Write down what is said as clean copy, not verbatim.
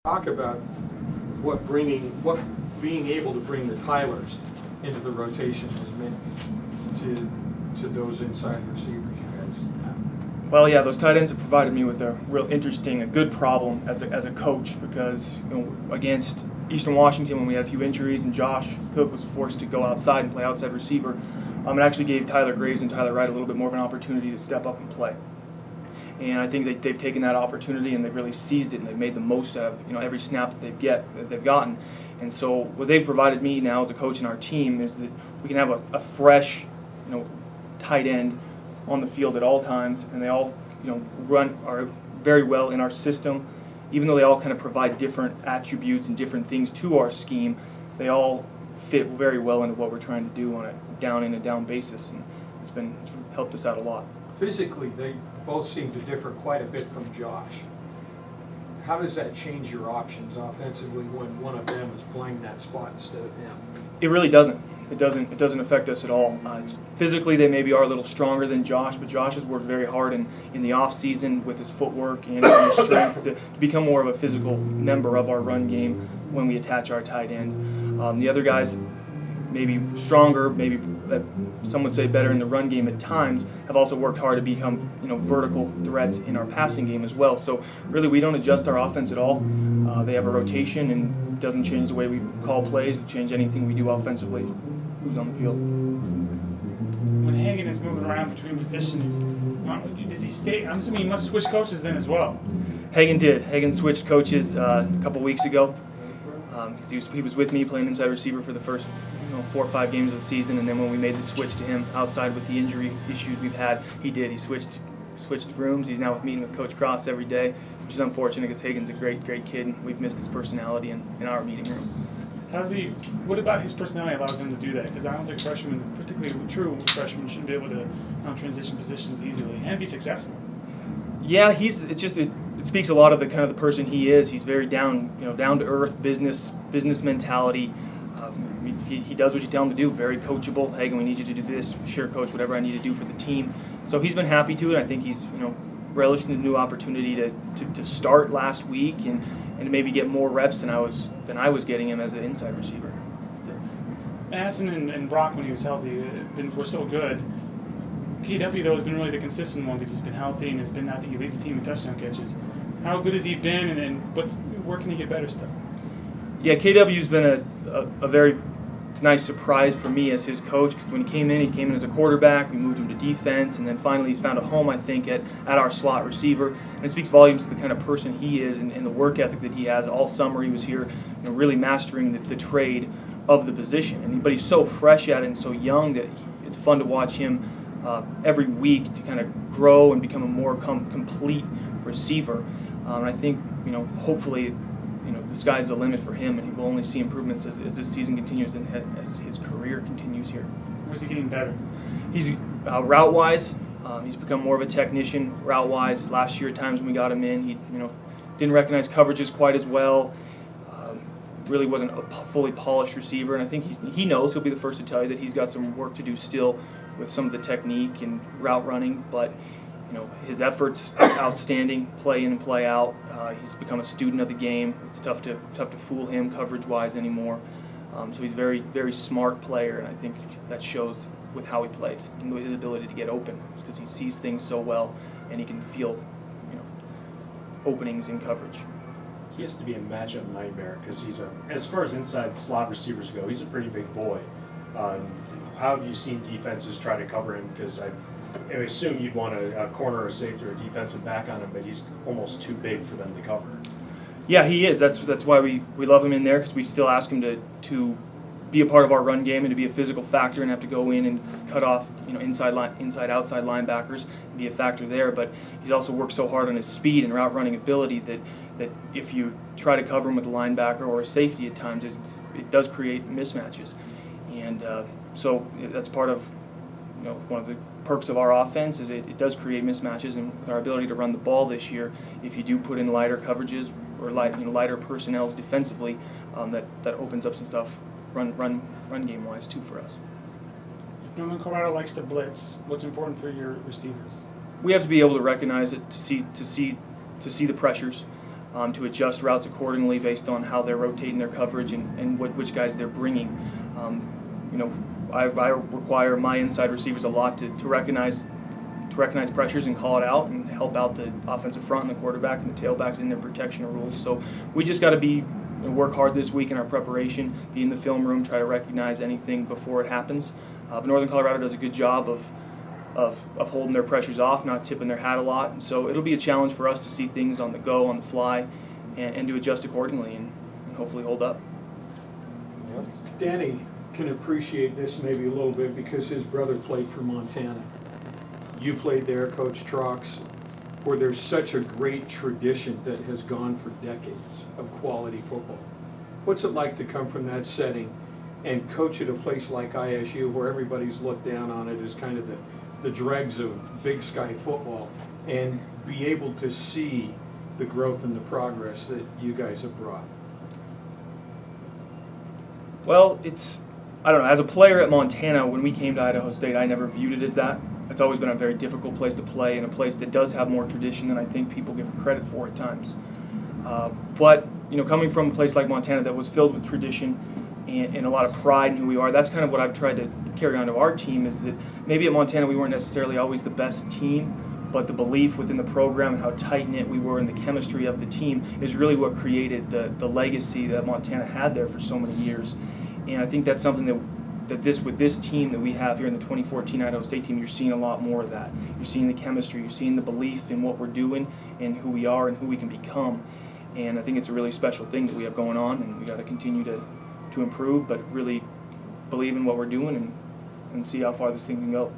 Talk about what being able to bring the Tylers into the rotation has meant to those inside receivers you guys have. Well, yeah, those tight ends have provided me with a real interesting, a good problem as a coach, because against Eastern Washington, when we had a few injuries and Josh Cook was forced to go outside and play outside receiver, it actually gave Tyler Graves and Tyler Wright a little bit more of an opportunity to step up and play. And I think they've taken that opportunity and they've really seized it, and they've made the most out of every snap that they've gotten. And so what they've provided me now as a coach in our team is that we can have a fresh, tight end on the field at all times, and they all are very well in our system. Even though they all kind of provide different attributes and different things to our scheme, they all fit very well into what we're trying to do on a down in and down basis, and it's helped us out a lot. Physically, they both seem to differ quite a bit from Josh. How does that change your options offensively when one of them is playing that spot instead of him? It really doesn't. It doesn't affect us at all. Physically, they maybe are a little stronger than Josh, but Josh has worked very hard in the off season with his footwork and his strength to become more of a physical member of our run game when we attach our tight end. The other guys, maybe stronger, maybe some would say better in the run game at times, have also worked hard to become vertical threats in our passing game as well. So really, we don't adjust our offense at all. They have a rotation, and it doesn't change the way we call plays, change anything we do offensively. Who's on the field? When Hagen is moving around between positions, does he stay? I'm assuming he must switch coaches then as well. Hagen did. Hagen switched coaches a couple weeks ago. He was with me playing inside receiver for the first 4 or 5 games of the season, and then when we made the switch to him outside with the injury issues we've had, he did. He switched rooms. He's now meeting with Coach Cross every day, which is unfortunate because Hagen's a great kid, and we've missed his personality in our meeting room. What about his personality allows him to do that? Because I don't think freshmen, particularly true freshmen, shouldn't be able to transition positions easily and be successful. Yeah, it speaks a lot of the kind of the person he is. He's very down to earth, business mentality. He does what you tell him to do. Very coachable. Hagen, we need you to do this. Sure, coach, whatever I need to do for the team. So he's been happy to it. I think he's relished the new opportunity to start last week and to maybe get more reps than I was getting him as an inside receiver. Madison and Brock, when he was healthy, were so good. KW, though, has been really the consistent one because he's been healthy and I think he leads the team in touchdown catches. How good has he been, and where can he get better still? Yeah, KW's been a very nice surprise for me as his coach, because when he came in as a quarterback. We moved him to defense, and then finally he's found a home, I think, at our slot receiver. And it speaks volumes to the kind of person he is and the work ethic that he has. All summer he was here, really mastering the trade of the position. But he's so fresh at it and so young that it's fun to watch him every week to kind of grow and become a more complete receiver. And I think, hopefully, the sky's the limit for him, and he will only see improvements as this season continues and as his career continues here. Where's he getting better? He's route-wise, he's become more of a technician route-wise. Last year, at times when we got him in, he didn't recognize coverages quite as well. Really wasn't a fully polished receiver, and I think he knows. He'll be the first to tell you that he's got some work to do still with some of the technique and route running, but his efforts outstanding, play in and play out. He's become a student of the game. It's tough to fool him coverage-wise anymore. So he's a very, very smart player, and I think that shows with how he plays and with his ability to get open. It's because he sees things so well, and he can feel openings in coverage. He has to be a matchup nightmare because as far as inside slot receivers go, he's a pretty big boy. How have you seen defenses try to cover him? Because I assume you'd want a corner, a safety, or a defensive back on him, but he's almost too big for them to cover. Yeah, he is. That's why we love him in there, because we still ask him to be a part of our run game and to be a physical factor and have to go in and cut off inside outside linebackers and be a factor there. But he's also worked so hard on his speed and route running ability that if you try to cover him with a linebacker or a safety at times, it does create mismatches. And so that's part of one of the perks of our offense is it does create mismatches, and with our ability to run the ball this year, if you do put in lighter coverages or lighter personnels defensively, that opens up some stuff run game wise too for us. Norman Colorado likes to blitz. What's important for your receivers? We have to be able to recognize it, to see the pressures. to adjust routes accordingly based on how they're rotating their coverage and which guys they're bringing. You know, I require my inside receivers a lot to recognize pressures and call it out and help out the offensive front and the quarterback and the tailbacks in their protection rules. So we just got to work hard this week in our preparation, be in the film room, try to recognize anything before it happens. But Northern Colorado does a good job of holding their pressures off, not tipping their hat a lot. And so it'll be a challenge for us to see things on the go, on the fly, and to adjust accordingly and hopefully hold up. Danny can appreciate this maybe a little bit because his brother played for Montana. You played there, Coach Trox, where there's such a great tradition that has gone for decades of quality football. What's it like to come from that setting and coach at a place like ISU where everybody's looked down on it as kind of the dregs of Big Sky football, and be able to see the growth and the progress that you guys have brought? Well, I don't know, as a player at Montana, when we came to Idaho State, I never viewed it as that. It's always been a very difficult place to play and a place that does have more tradition than I think people give credit for at times. But, you know, coming from a place like Montana that was filled with tradition and a lot of pride in who we are, that's kind of what I've tried to carry on to our team, is that maybe at Montana we weren't necessarily always the best team, but the belief within the program and how tight-knit we were and the chemistry of the team is really what created the legacy that Montana had there for so many years. And I think that's something that with this team that we have here in the 2014 Idaho State team, you're seeing a lot more of that. You're seeing the chemistry, you're seeing the belief in what we're doing and who we are and who we can become. And I think it's a really special thing that we have going on, and we got to continue to improve, but really believe in what we're doing and see how far this thing can go.